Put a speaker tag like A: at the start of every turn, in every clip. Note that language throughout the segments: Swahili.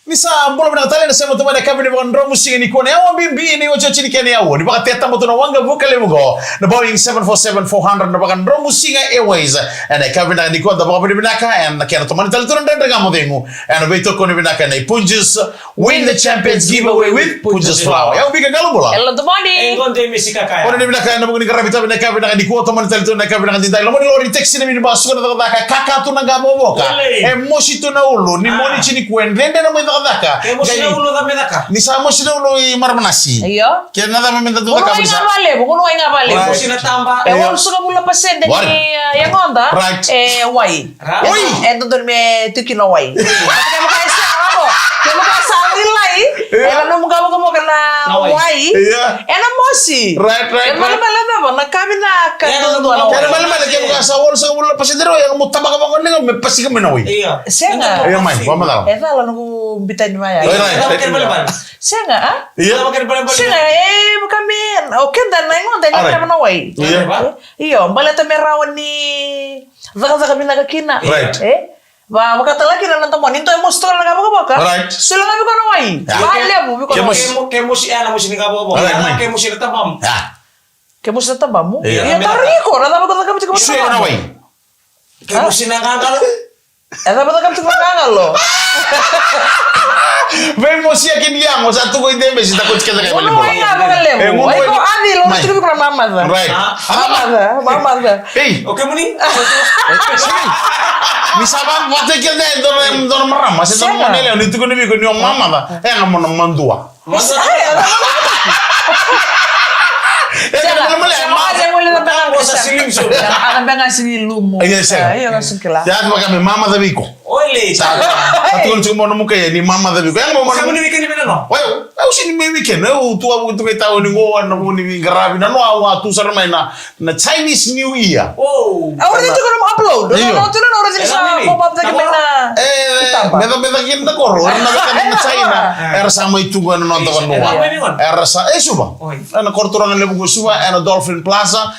A: Misa mbola mnakatale na sema tumana kabini kwa ndro musinga ni kone awa bibi ni ocho chini kene awo ni baka teta moto na wanga vuka lemugo na Boeing 747-400 na baka ndro musinga airways and kabini na niko da baka binaka and na kena tumani talituna ndenda ngamo dengu and beito kone binaka na Punjus win the champions giveaway with Punjus flour ya ubika galo bola
B: hello the morning
C: Engonde misika kaya
A: kone binaka na bugni karabita binaka binaka niko tumani talituna kabini na dinda lomoni lori taxi na minibasu na daka kaka tuna ngamo boka moshi tuna ulu ni moni chini kuendende na mwenda daka
C: Kemosina ulo da medaka.
A: Ni sama sina ulo I marmanasi.
B: Iyo.
A: Kaya nada memenda tu
B: Kuno inga vale, kuno inga vale.
C: Kemosina tamba.
B: Ewan suka mula pasende ni yang onda.
A: Right.
B: Wai.
A: Oi.
B: Ento dorme tukino wai. Kamu kaisa ako. Kamu kaisa nilai. Ela no mga mga kana wai.
A: Iya.
B: Ela mosi.
A: Right.
B: Malam ba na kami na
A: Kaya malam kamu kasa wala sa mula pasende ro yang mutabaka ba kono me pasika menawi.
C: Iya.
B: Senga.
A: Iya mai, wa madal.
B: Ela la no bitan maya. Senga ah?
A: Iya.
B: Senga kami okay dan nangon dan kami na wai.
A: Iya.
B: Iyo, baleta merawan ni zaka binagakina.
A: Right.
B: Ba makatalaki na nanta mo ninto mo store na baka.
A: Right.
B: Sila nga biko na wai. Bale mo biko na wai.
C: Kemosi ana mo siniga bobo. Kemosi na tabam.
B: Kemus na taba mo.
A: Iya.
B: Iya tariko na bako na kami
A: Isu yang
B: tiko.
A: nawai.
C: Kemosi na ngangalo.
B: Esa bako kami tiko ngalo.
A: Vem mosia que dia, mosa tu koi dembe si takut kita kayak
B: Uno
A: balik
B: nga baka lemo. Ay ko ani lo tiko biko na mama za.
A: Right.
B: Mama za.
A: Hey.
C: Oke muni.
A: Bisa bang, waktu kita don meram, masih don monel, ni tu kau ni biko ni mama ba, ngamun mandua.
C: Masa
B: Sa siling so. Ang banga sinilumo.
A: Iya, sir.
B: Iya, singkila.
A: Jangan pakai mama da biko.
C: Ole.
A: Satu cuma mau muka ya ni mama da biko. Yang mau
C: Kamu ni weekend ni no?
A: Well, aku sini me weekend. Aku tua tu kita tahu ni ngoan, aku ni garabi na no aku tu sana main na Chinese New Year.
C: Oh.
B: Ahora dito ko na upload. No, tu na oras sa pop-up na kita.
A: Beda kita koro. Na kita China. Era sama itu kan nonton noa. Era sa suba. Ana kortoran lebu suba, ana Dolphin Plaza.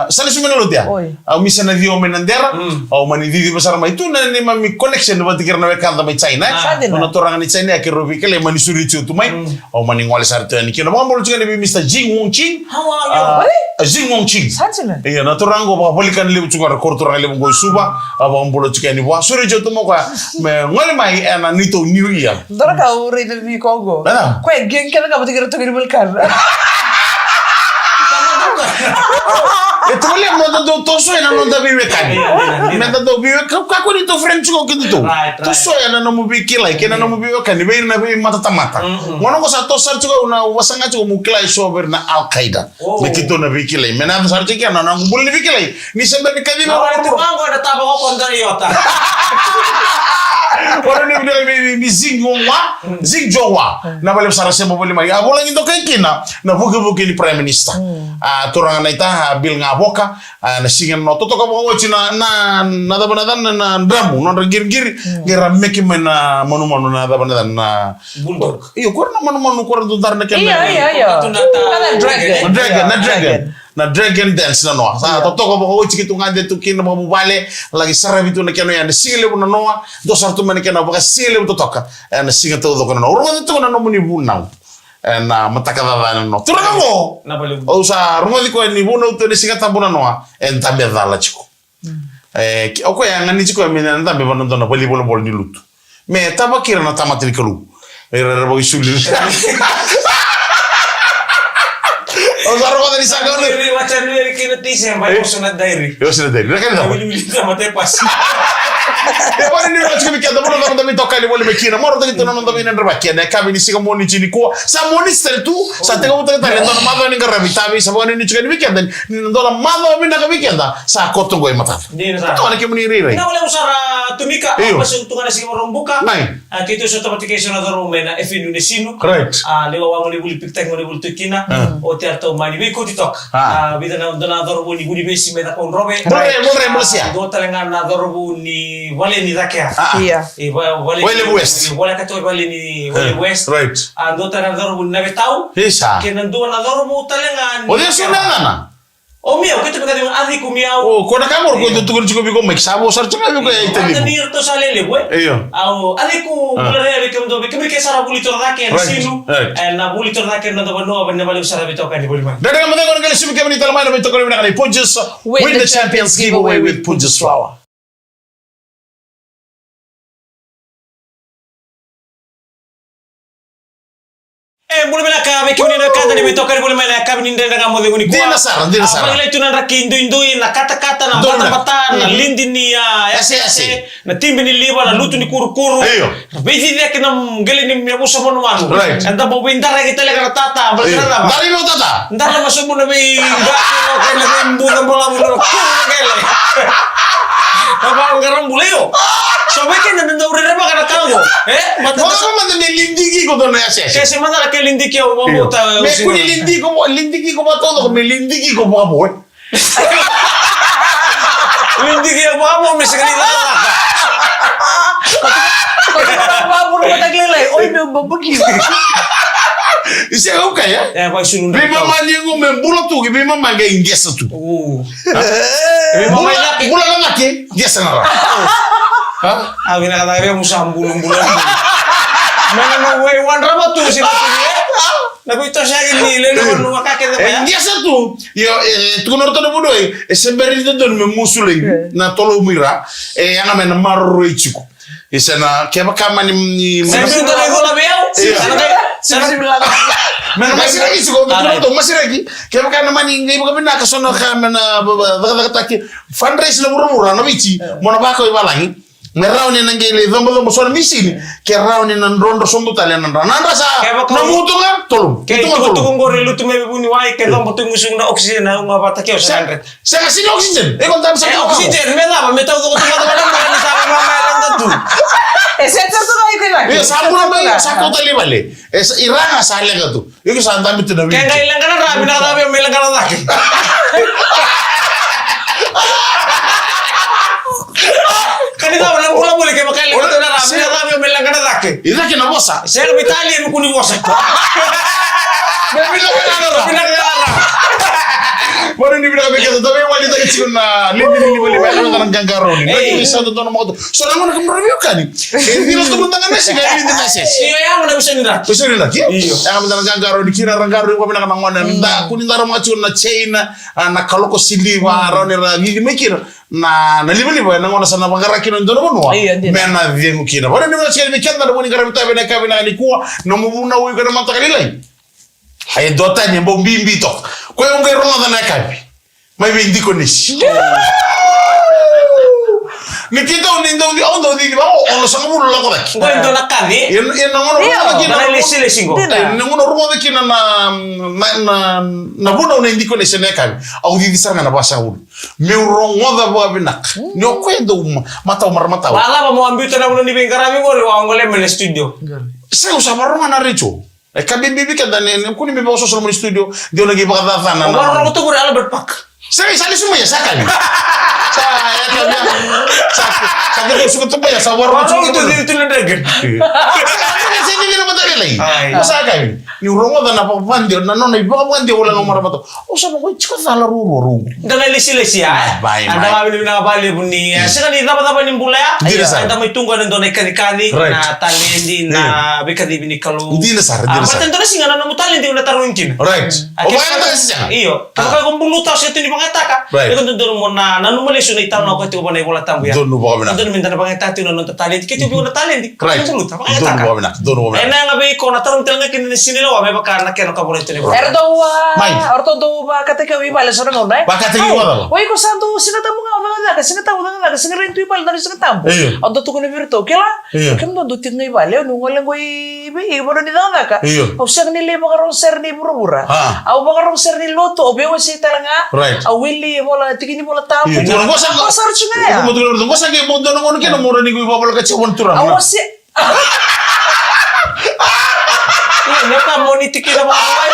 A: Sana sumenolo dia. Au misa na dio menandera. Au mani di besar ma itu na ni mami connection na batikir na kanta mai China. Ona toranga ni China ke robi kele mani suri tu mai. Au mani ngole sarto ni kino mo bolu ni Mr. Jing Wong Ching.
C: How are you?
A: Jing Wong Ching.
B: Sansina.
A: Iya na torango ba polikan lebu chunga kortoran lebu go suba. Aba mbolo ni wa suri tu mo kwa me ngole mai ana nito New Year.
B: Dora ka uri ni Congo. Kwe geng kena ka batikir to gilbulkan.
A: Itu boleh mau tu so yang nonton biwe kan. Nonton tu biwe kau ni tu French kau gitu tu. Tu so yang nonton biwe lagi, kena nonton biwe kan. Biwe na biwe mata tamata. Mana kau satu sar juga una wasanga juga mukilai so berna Al Qaeda. Begitu na biwe lagi. Mana sar juga nonton boleh biwe lagi. Ni sebenarnya kadi na.
C: Itu manggo ada tabak kau kontra iota.
A: Orang ni zing jowa. Na boleh sar semua boleh mai. Aku lagi tu kayak kina. Na bukan ni Prime Minister. Turang na ita bil ngaboka na singen no toto ka bo china na da bana na dramu no gir gira meki mena manu na da bana na
C: Bulldog.
A: Iyo ko na manu ko do dar na ken
B: Iya.
A: na dragon dance na no sa toto ka bo chikitu ngade tu kin mo bale lagi sarabi tu na ken ya na sile na no do sartu mena ken ba sile to toka na singa to do ko no ro to na no muni bunau na matakadadana no turanga mo o sa rumadi ko ni buno to ni singa tabuna no en tambe dala chiko o ko ya ngani chiko mi na tambe bono na volleyball bol ni lutu me tabakira na tamatri kalu era bo isuli o sa rumadi ni saga no
C: Ni wacan ni kini tisen ba yo sunat dairi.
A: yo sila dai rekal da
C: Wili tamate pas.
A: e poi ni no chiko mi kada bono da mi tocca ni bolle mekina moro da to non da mi nandra bakkia ne kabi ni siga moni chini ko sa moni stel tu sa te ko ta ta no mado ni garra vitavi sa boni ni chiko ni weekend ni ndo la mado mi na weekend sa koto go mata
C: Di sa.
A: to na ke muni rire
C: Na wala usara tumika apa suntungan si rombuka.
A: Nai.
C: Kito sa authentication na rumena efinu ni sinu.
A: Correct.
C: Lewa wangu ni buli piktek mo ni buli tukina. O tiarto mani bi ko titok. Bida na dona dorobu ni buli besi meta kon robe.
A: Mulre Malaysia.
C: Do talenga na dorobu ni wale ni zakia.
B: Iya.
A: Wale West.
C: Wale kato wale ni wale West.
A: Right.
C: Do talenga dorobu na betau.
A: Isa.
C: Kenan do na dorobu talenga.
A: O dia suna na.
C: O miau, kita pegati adikku miau.
A: Oh, kau nak kamar kau itu tukar cukup biko make sabo sar cakap biko ya itu
C: Ada
A: ni.
C: ni to salele gue.
A: Iya.
C: Au adikku mulai bikin tu bikin sara buli tordake di sinu. Na buli tordake na to bano abang balik sara bitokan di buli man.
A: Dari kamu tengok kalau sibuk kami ni telah main kami tukar biko ni Punches win the Champions giveaway with Punches Flower.
C: Mulai mana kami kini nak kata di bitokan mulai mana kami ni dengan kamu dengan
A: Dia nasar.
C: Apalagi itu nak rakindu induin, nak kata-kata, nak bata-bata, nak lindin ni ese, nak tim ni liba, nak lutu ni kuru-kuru. Biji dia kena gelin ni aku sama nuan. Entah bawa pintar lagi tele kena tata, berkata apa?
A: Dari mau tata?
C: Entah lah masuk pun nabi gak kena lembu dan bola bola kuru gele. Apa orang buleo? Sampai kan nanda udah apa kena kau?
A: Mata mana ni lindigi kau tu nak ese?
C: Kasi mana lah ke lindigi kau mau tahu?
A: Meku ni lindigi kau mata tu, lindigi kau mau apa?
C: Lindigi apa mau mesti kena lah.
B: Kau nak tak lelai. Oi, memang begitu.
A: Isi aku kaya?
C: Apa isu nunda?
A: Bima mandi aku membulat tu, bima mandi ingges tu. Bulan lagi, ingges nara.
C: Abi nak kata dia musam bulung-bulung. Mana mau wan rapat tu sih tu dia. Nak itu saya ini lele nua kakek tu ya.
A: Ingges tu. Yo, tu nor tu bodoh. Sembari tu memusuling na tolo mira. Yang namanya maru ichiku. Isana kaya kama ni.
C: Saya tu tak boleh biau.
B: Saya bilang.
A: Masih lagi sih, masih lagi. Kaya kaya nama ni ibu kami nak kesana kami na kata fundraise na murah-murah na bici. Mau nak pakai balangi. Merau ni nanggeli, zombo soal misi ni. Kerau ni nandrondo sombo talian nanda sa. Namutu kan, tolong.
C: Itu mah tolong. Kau lu tu mebe puni wai, kerong betul musuh na oksigen na ngapa tak kau sandret.
A: Saya kasih oksigen. Kontan saya
C: oksigen. Mela, metau tu mana ni sama mama yang tentu.
B: Saya tu itu lagi.
A: Sabu nama satu tali balik. Irang asal lega tu. Itu santam itu nabi.
C: Kayak ilang kan rabi nak rabi melang kan lagi. Kan itu orang pulang boleh kayak makanya itu nak rabi melang kan lagi.
A: Itu kena bosa.
C: Saya lebih tali yang kuni bosa. Bilang
A: Baru ni bilang begitu, tapi wanita kecil na lindi boleh bayar dengan gangkaro ni. Lagi bisa tu nama tu. Soalnya mana kamu review kan ni? Ini lo tu bentangan nasi, gak lindi nasi.
C: Iya yang mana bisa ni dah?
A: Bisa ni dah. Iya. Yang bentangan gangkaro di kira gangkaro ni kau bilang nama mana? Nda kuning taruh macam na China, na kalau kau sili warna ni lagi mikir. Na liba na ngona sana bangarakin ndo no no. Mena viengu kina. Baru ni macam ni kena na buni garam tabe na kabe na ni kuwa, no mubuna uyu kana mata kalilai. Hai dota ni bombimbi to. Ko yung gay ronga na kabi. May hindi ko nish. Nikita unindo di ondo di ba ono sa ngulo la ko dak.
C: Ko ndo nakani.
A: Yan ngono ronga kina.
C: Na lesi singo.
A: Ngono ronga kina na buna una hindi ko nish na kabi. Au di saranga na basa ul. Me ronga da ba binak. Nyo ko ndo mata umar mata.
C: Wala ba mo ambil tanang ni bengkarami ko wa ngole men studio.
A: Saya usah ronga na richo. Kabin bibi kan dan kuni bibi oso di studio dia lagi bakal na.
C: Orang itu gue Albert Park.
A: Saya semua ya sakali. Saya kan sakit suka tu ya sawar
C: macam itu nendagen.
A: Saya ni nama tadi lagi. Masa kami ni orang ada apa pandio na nona ibu apa pandio ulang umar apa tu. Oh sama gue cikgu salah ruru.
C: Dengan lesi ya. Ada kami nak balik bunyi. Sekarang ni dapat ni bulaya. Ada mai tunggu dan dona ikan na talendi na bekadi bini kalau. Apa tentu nasi ngana namu talendi udah taruh incin.
A: Right. Oh bayang tak sih?
C: Iyo. Kalau kau bulu tahu saya tu ni pangatakan. Itu tentu mau na nanu Malaysia ni tahu nak kau tu boleh bola tamu ya.
A: Donu bawa benar.
C: Donu minta pangatakan tu nanu talendi. Kita juga talendi.
A: Right.
C: Bulu tahu
A: Donu bawa benar. Donu bawa benar.
C: Enak ngabe kau na taruh telanga kini sini lo, apa bakal nak kena kau boleh tu ni.
B: Orto do ba ketika wi bale sorang ngomong.
A: Ba ketika wi bale.
B: Woi ko santo sinatamu nga sinatamu singarin tu bale dari sinatamu. Orto tu kono virto kela. Kam do tingai bale no ngoleng goi bi bodo ni danga ka. Au sang ni le mga ser ni burura. Au mga ser ni loto obe o si talanga. Au willi bola tikini bola tamu.
A: Ko sar chunga ya. Ko sa ke bodo no ngono ke no mura ni goi bola ka chewon turang.
B: Au si.
C: Iya, Saka moniti kita mga kawai.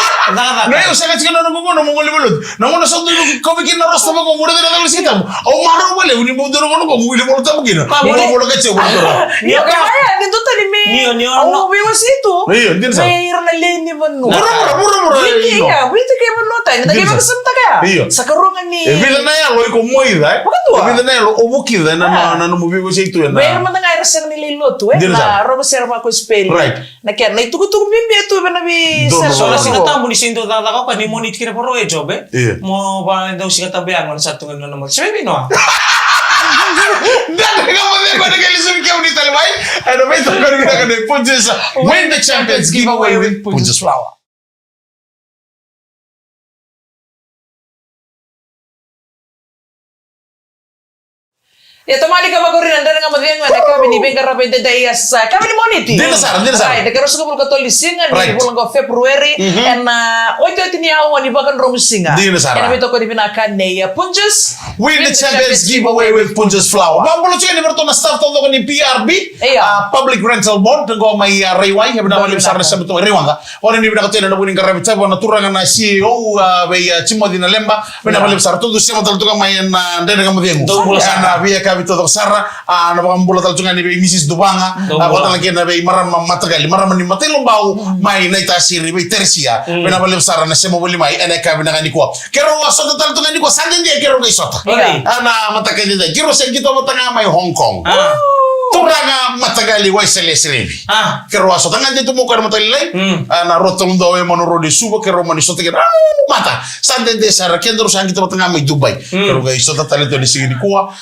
A: Ngayon, sa kasi ka na nangungunan, mungulibulod. Nangunan sa doon, kawikin na rasta mo, kung muna din ang kita mo. O maro wala, unimundo na kung mungulibulod sa mga gina. Mungulibulod ka siya, mungulibulod.
B: Niyo kaya, dito tali may...
C: Niyo,
B: Ang umiwas ito.
A: Ayun, din sa.
B: Mayroon na lini mo no.
A: Mura.
B: Witi kaya mo no tayo. Nagay magkasamta kaya.
A: Iyo.
B: Sa karungan ni...
A: Bila na yan, loy kumoy,
B: Bakit ba?
A: Bila na yan, umukid, na numubigo siya ito.
B: Mayroon man nga sa nililoto
A: Din sa.
B: na roba sir ma ko spell.
A: Right.
B: Na kaya na itugo-tugo bimbi ito ba na bi
A: Doon,
C: So,
A: Oo.
C: sinata mo ni Sindo Tata ko, ni monit kina paro job
A: Iya.
C: Mo ba daw siya tabihan mo sa tungan na naman. Sabi no.
A: Dan kamu pada kali sumi kamu di Talibay. Ada betul kan kita kan Punches win the champions giveaway with Punches Flower.
B: Ya tomali ka magurin anda nga madyan nga kami ni Benga Rabay daya sa kami ni Moniti.
A: Din sa.
B: Right, nagkaroon sa kapul katolisingan
A: Right.
B: ni bulan ko February and oito tiniaw ni bakan romusinga.
A: Din sa.
B: Kaya bito ko ni binakan ni Punches
A: Win the champions giveaway with Punches Flower. Mambulo siya ni Berto na staff todo ni PRB.
B: Iya.
A: Public rental board ngo may rewind ya bina malim sarna sa betul rewind ka. Ono ni bina ko tena na buning karabit sa na turangan na CEO bay Chimodi na Lemba bina malim sar todo siya matal tuka may na ndena ka madiengo. Na biya ka bito sara na baka mbula tal tunga ni bay Mrs. Dubanga kota lagi na bay maram matagali maram ni matilong bau may naita siri bay Tersia bina malim sara na siya mabuli may ene ka bina ni ko. Kero waso tal tunga ni ko sangen dia kero kay sota. Ana matakali da kero sa gito matanga may Hong Kong. Turanga matagali way selesrebi. Kero waso tangan dito mo karo matalilay. Na rotong daw ay manuro di suba kero manisota kero mata. Sangen de sara kendro sang gito matanga may Dubai. Kero kay sota talento ni sigi kuwa.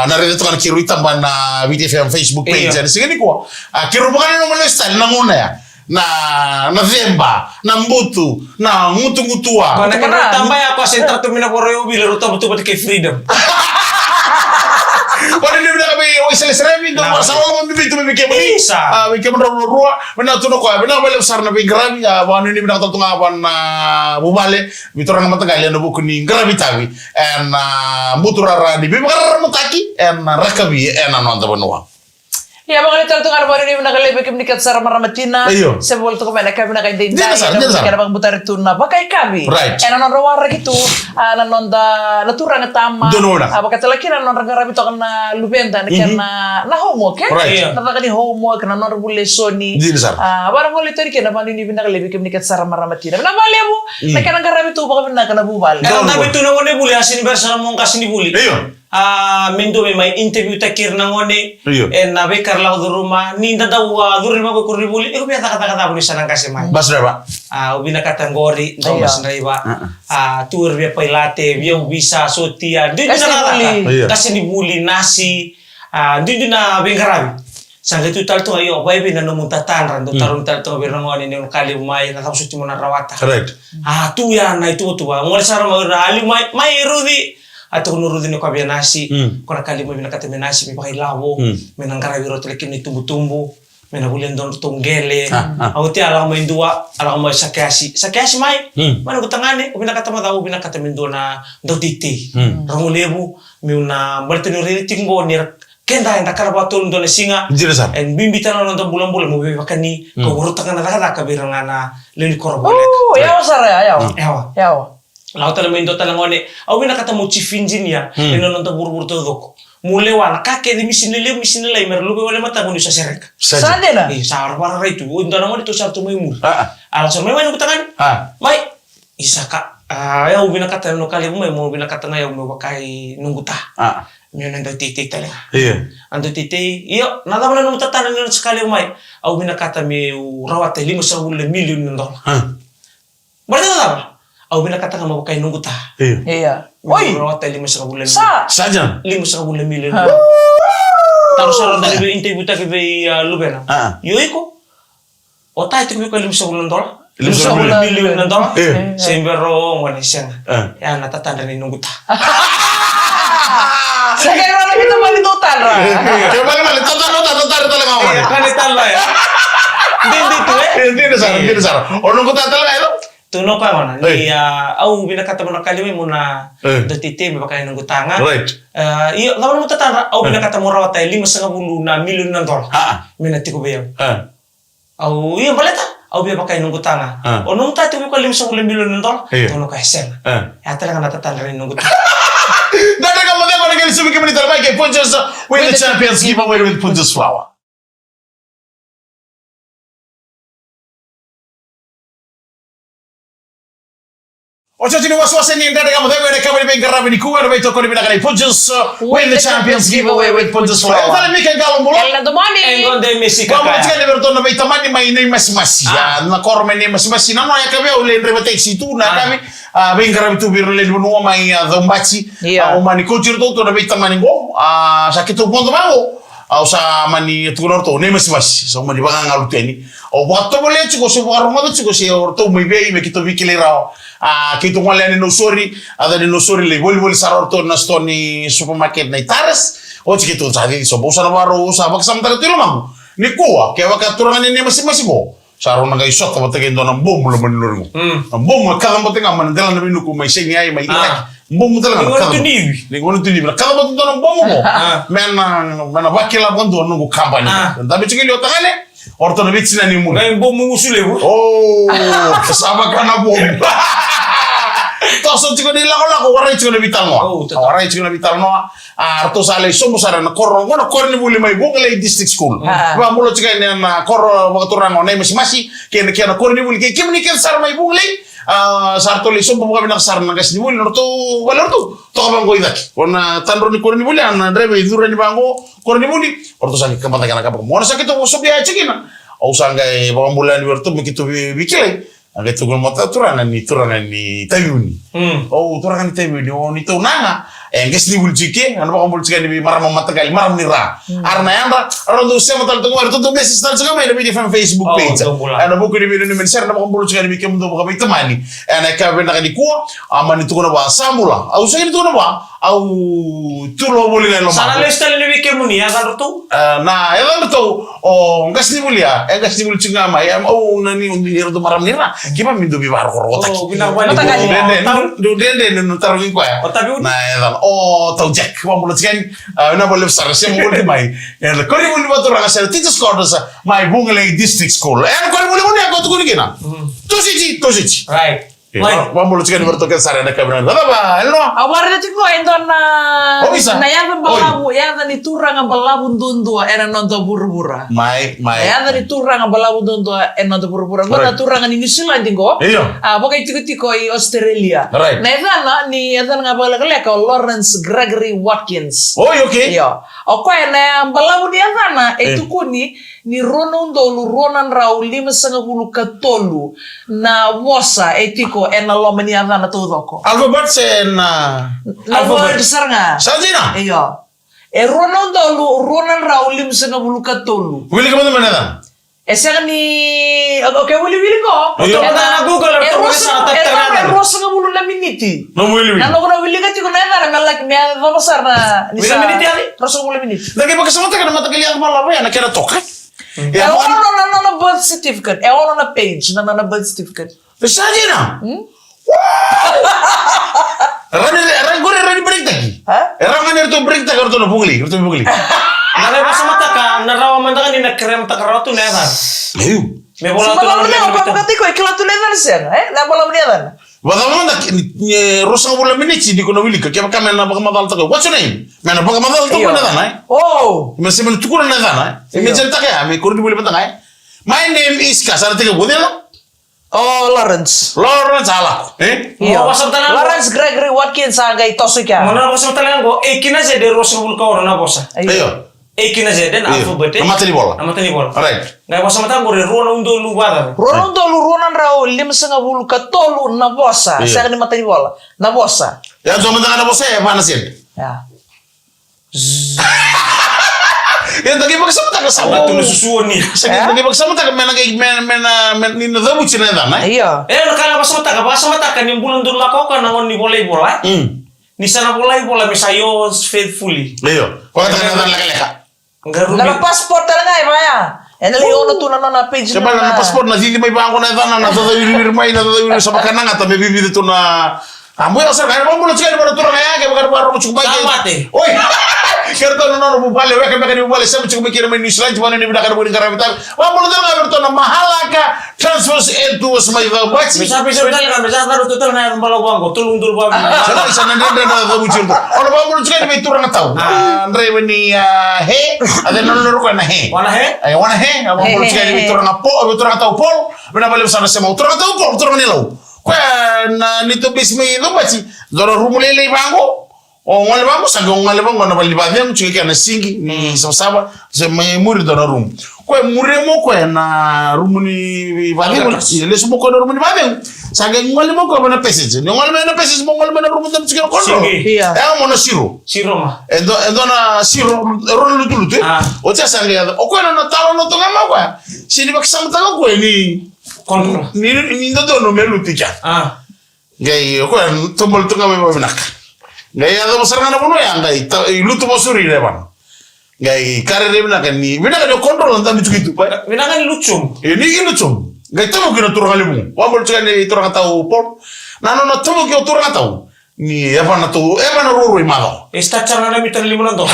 A: Na redito kan kero itamba na VTFM Facebook page ni sigi kuwa. Kero baka naman style nanguna ya. Na Zemba, na Mbutu, na Ngutu-Ngutua.
C: Kung nakatambay ako sa interto minaporo yung bila ruta buto pati kay Freedom.
A: Kung hindi na kami isal-isrebi, doon mo sa mga bibig tumibigay mo ni
C: Isa.
A: may kamarang-rua, minatuno ko, minawala sar na may grabe, wano hindi minakatungawan na bumali, miturang na matagali, ano buko ni grabe tawi, and muturara ni bibakaramutaki, and rakabi, and ano ang tabanuwa.
B: Ya mga nito nga naman rin yung nakalibig kami nikat sa Maramatina.
A: Ayun.
B: Sa bulto ko may kami nakainday.
A: Di na sar.
B: Kaya namang butar ito na bakay kami.
A: Right.
B: E nanon rawara gitu. Nanon da naturang tama.
A: Doon na.
B: Bakatalaki nanon rangarami to kan na lubenda. Kaya na homework.
A: Right.
B: Nataka ni homework. Nanon bulesoni.
A: Di na sar.
B: Barang ulit ito kaya naman yung nakalibig kami nikat sa Maramatina. Nabali mo. Nakanangarami to baka nakanabubali.
C: Kaya nabi ito na ngone buli, asin versa na mong kasi ni buli.
A: Ayun.
C: Mendo may interview takir na ngone,
A: Ayun.
C: nabi karlaw do ruma, ninda daw durima ko kurri buli, iko biya kata-kata ni sanang kasi may.
A: Bas na ba?
C: Ubina katangori, daw mas na iba. Tour biya pailate, biya visa, sotia, doon
B: Kasi
C: na
B: buli.
C: kata. Kasi ni buli, nasi, doon na bingarabi. Sangga itu tal tu ayo, apa ibu nanu muntatan rando tarung tal tu berangwan ini kali umai na tapos mo na rawata.
A: Correct.
C: Tu ya na itu tu ba. Ngol sara mo na ali mai rudi. Ato kuno rudi ni kabya nasi. Kona kali mo binakata nasi mi pakilawo. Menangkara biro telekin ni tumbu-tumbu. Menabulian don tunggele. Aku ti ala mo indua, ala mo sakyasi. Sakyasi mai. Mana ko tangane, binakata mo daw binakata mindo na do titi. Rangulebu mi una balteno ri tinggo ni kenda yang takar batul ndo singa
A: Jira
C: en bimbi tan non bulan-bulan mo bakani ko urutan na nakaka kabirang na leni korbo
B: Yaw sara yaw. Yaw.
C: Laut tala mendo tala ngone au bina kata mo chief engineer eno non buru-buru to doko mule wana kake di misinile merlu wale mata ngoni sa serek
B: Sande na.
C: sar para itu unda ngone to sar to mai mur ala so mai mai kutangan mai isaka au bina kata no kali mo bina kata ngayo mo bakai nunggu ta Miyo nando titi talaga.
A: Iya.
C: Ando titi, iyo, nada mo na nung tatanan nyo sekali umay. Au binakata mi rawat 500 milyon ng dolar. Berarti na ba? Au binakata nga mabukay nung guta.
B: Iya. Oy!
C: Rawat 500 milyon.
A: Saja.
C: 500 milyon. Taruh sarang dari interview tapi lubena. Yo iko. O tayo tingin ko 500 dolar. 500 milyon ng dolar. Sembero ngone siya. Ya natatanda ni nung guta.
B: Sa kaya na kita malitutan ra.
A: Kaya balik total talaga ako.
C: Kanitan lah ya.
A: Hindi na sara. Ono ko talaga ito.
C: Tuno pa mana ni au binakata mo na kalimi mo na do titi mi bakay nang gutanga.
A: Right.
C: Iyo lawan mo tatara au binakata mo rawat 5.5 milyon ng dolar. Minati ko bayaw. Au iyo baleta. au biya pakai nunggu tanga. O nung tati ko 5 milyon dolar. Ono ka sel. Ya talaga natatanda rin nunggu tanga.
A: Dada ka mga mga naging sumikim ni Talbay kay Punches win the Champions giveaway with Punches Flower. Ocho chini wasiwasi ni ndada kama wewe na kama ni ngarabi ni kuwa na baito kwa ni binakani Punches win the Champions giveaway with Punches Flower. Tala mika ngalo mbulo.
B: Ela do money.
C: Engonde Messi
A: Kwa
C: kaya.
A: mtika ni berto na baita mani mai nei masi. Na korme nei masi. Na no ya kabe ule ndre bate situ na kami ben ngarabi tu birle ni no mai dhambachi. O mani coachir to na baita mani go. Sa kitu pondo mango. Au sa mani tukunor to nei masi. Sa mani baka ngalu teni. O wato bole chiko se baka romo chiko se orto mai bei me kito vikile rao. Kito ngale ni no sorry, ada ni no sorry le bol saror to na stoni supermarket na itaras. O chikito tadi so bosa na baro sa baksa mata tiro mangu. Ni kuwa ke waka turangan ni masi mo. Saro na ga isot ka batagin do ng bom lo manlor mo. Ang bom ka mo tinga man dala na binu ko mai sengi ay mai itak. Bom talaga ka. Ni ngono tuni. Ka mo do ng bom mo. Men wakila bondo no company. Dabi chikilo tangale. Orto na bitsi na ni mo.
C: Ngai bom musule ko.
A: Oh, kasama ka na bom. Toso chiko ni lako waray chiko na vital no. Waray chiko na vital no. Arto sale somo sara na korro ngono korni buli mai Google District School. Ba mulo chika ni na korro mga turang onay masi kaya na korni buli kay kimni ken sar mai Google. Sarto le somo mga binakasar na gas ni buli no to walor to. To ka bango idaki. Ona tanro ni korni buli an drebe idura ni bango korni buli. Orto sale kamata kana kapag mo na sakito mo sobya chikina. Au sangay mga bulan werto mikito bikilay. Ang ito kung turangan ni Tayuni. Oh, turangan ni Tayuni. Oh, nito nanga. Ang gas ni Wulchike. Ano ba kung Wulchike ni maramang matagal. Maram ni Ra. Arna yan ra. Aron doon siya matal tungwar. Ito message na sa kamay. Nabi different Facebook page. Ano ba kung ni Menser. Ano ba kung Wulchike ni Bikem doon kami tamani. Ano ka na kanikuha. Aman ito ko na ba. Samula. Au sa ito na ba. Au tulo mo nga lomako.
C: Sana listal ni Bikem mo niya. Ano to?
A: Na, yan to. Oh, ang gas ni Wulia. Ang gas ni Wulchike nga may. Oh, nani do maram ni Ra. Kipa mindo bi bar ko rotak.
C: Oh, binawali.
A: Dende no tarungin ko ya.
C: O tabi
A: Na yan. Oh, tau Jack. Wa mulo tikan. Na boleh besar siya mo di mai. Yan ko ni mo bato ra sa teachers quarters mai Bungalay District School. Yan ko ni mo ni ako to gina. Tosiji.
C: Right.
A: Wa mulo tikan berto ke sare na kabran. Ba, hello.
B: Awar na tiko endon na.
A: Oh, bisa.
B: Na yan balabu, yan ni turang ang balabu dundua ena nonto buru-bura.
A: Mai.
B: Yan ni turang ang balabu dundua ena nonto buru-bura. Ngona turang ni New Zealand dingo.
A: Iyo.
B: Bakay tiko i Australia.
A: Right.
B: Na yan ni yan nga balagalek Lawrence Gregory Watkins.
A: Oh, okay.
B: Iyo. O kwa na ang balabu ni yan ito ko ni Ronan Dolu, Ronan Rau, 5 katolu na wosa etiko ena lomani yan na tudoko.
A: Alphabet sen
B: Alphabet besar nga.
A: Sajina.
B: Iyo. Ronan Dolu, Ronan Rau, 5 katolu.
A: Wili ka mo naman na.
B: Siya ni okay wili ko.
A: Iyo.
C: Na Google
B: Rosa nga bulu na miniti.
A: No wili.
B: Nalo ko na wili ka tiko na na melak me babasar na
C: Wili miniti ali?
B: Rosa bulu miniti.
A: Lagi magkasama tayo na matagal yung malabo yan. Nakira tokat.
B: No birth certificate. Na page na birth certificate.
A: Sajina. Rani break lagi. Rangan itu break tak kartu na bungli.
C: Nalay ba sa mata ka, narawa man ka ni nakrem ta karato na yan.
A: Ayo.
C: May bola to
B: Malam
C: na
B: ni ako pagkati ko iklat na yan siya. Na malam ni yan.
A: Wala mo na Rosa wala minutes di ko na wili ka kaya kami na baka madal ta ko. What's your name? Mana baka madal ta ko na dan
B: Oh.
A: Mas men tukuna na dan Imagine ta kaya may kurdi buli patang My name is Kasar tiga budela.
B: Oh, Lawrence
A: Ala.
B: Iyo.
C: Wasam talang
B: Lawrence Gregory Watkins agay toso ka.
C: Mana wasam talang ko, kina je de rosa bul ka na bosa.
A: Ayo.
C: Kina je den alphabet.
A: Namata ni bola.
C: Right. Ngai wasam talang ko re Ronan Dolu bada.
B: Ronan Dolu, Ronan Rau, 5 katolu na bosa. Siya ni mata ni bola. Na bosa.
A: Ya zo manda na bosa ya mana sin.
B: Ya.
A: Yan tagi pagsama ta kasama
C: Tulo susuon ni.
A: Sakit tagi pagsama ta men ni na dabu china da na.
B: Iyo.
C: Nakala wasam ta kan yung bulan dulu ako kan nangon ni bola. Ni sana bola misayo faithfully.
A: Iyo. Kung ta na leka.
B: Na passport talaga ya. Ena liyo na na page
A: Coba na passport na sindi may bangko na dana na tatawi may na tatawi sa bakana nga tabi bibi dito na Ambo ya sir kaya mo mula chikan para turang kaya kaya bakar baru cukup baik.
C: Sama te.
A: Oi. Kerto no bubale weka beka ni bubale sabu chuko mikira meni New Zealand bwana ni bidaka ni ngara vital. Wa mo dal ngaberto na mahalaka transfers into smai va bachi.
C: Bisa betal kan bisa baru total na mbalo bango tulung tul ba.
A: Sana sana ndenda na zabu chirto. Ono ba mo chuka ni turanga tau. Andre ni he ade no no ko na he.
C: Wana he?
A: Ay wana he. Aba mo chuka ni turanga turanga tau pol. Bena bale sana sema turanga tau pol turanga ni lau. Kwa na nito bismi no bachi. Doro rumulele bango. O ngale bango sa ngale bango na bali ba them chuka na singi ni saba se me muri dona rum. Kwa muremo kwa na rumuni ba them ile sumo ko rumuni ba them. Saga ngale mo ko na peses. Ngale na peses mo ngale na rumu them chuka ko. Ya mo na siro.
C: Siro ma.
A: Endo na siro ron lutulute. O cha sanga o ko na talo no tonga ma kwa. Sini bakisama tanga ko ni
C: Kontrol.
A: Ni ndo no melutika. Gai ko tombol tunga me bonaka. Gai ado saranga na bono ya gai lutu bosuri le ban. Gai kare re bonaka ni bonaka no control nda mitukitu pa.
C: Binaka ni luchum.
A: Ni luchum. Gai tomo kino turanga lebu. Wa bol tuka ni turanga tau por. Na no tomo kino turanga tau. Ni eva na tu eva na ruru imado.
C: Esta charla na mitar limonando.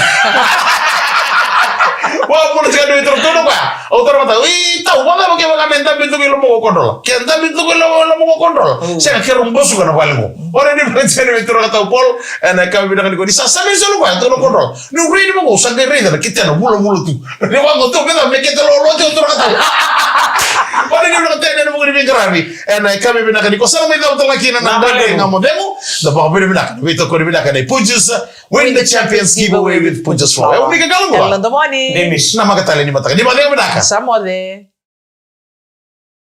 A: Wah, pun sekarang itu tertutup ya. Autor mata, wih, tahu bangga pakai bangga mental pintu kalau mau kontrol. Kita pintu kalau mau kontrol. Saya kira rumbos juga nak paling. Orang ini berencana itu orang tahu pol. Kami bilang di kondisi sama selalu kan, itu kontrol. Nunggu ini mau usah kerja, kita nak mulu tuh. Dia bangga tuh, kita make itu lo tuh orang tahu. Orang ini bilang tanya mau di bingkarabi. Kami bilang di kosan kita untuk lagi nak nggak mau demo. Dapat apa dia bilang? Itu kau bilang kan, Pujas win the champions giveaway with Pujas Flow. Yang mereka kalau
B: Hello, the morning.
A: Nama kata ini mata. Di mana yang benar?
B: Samo de.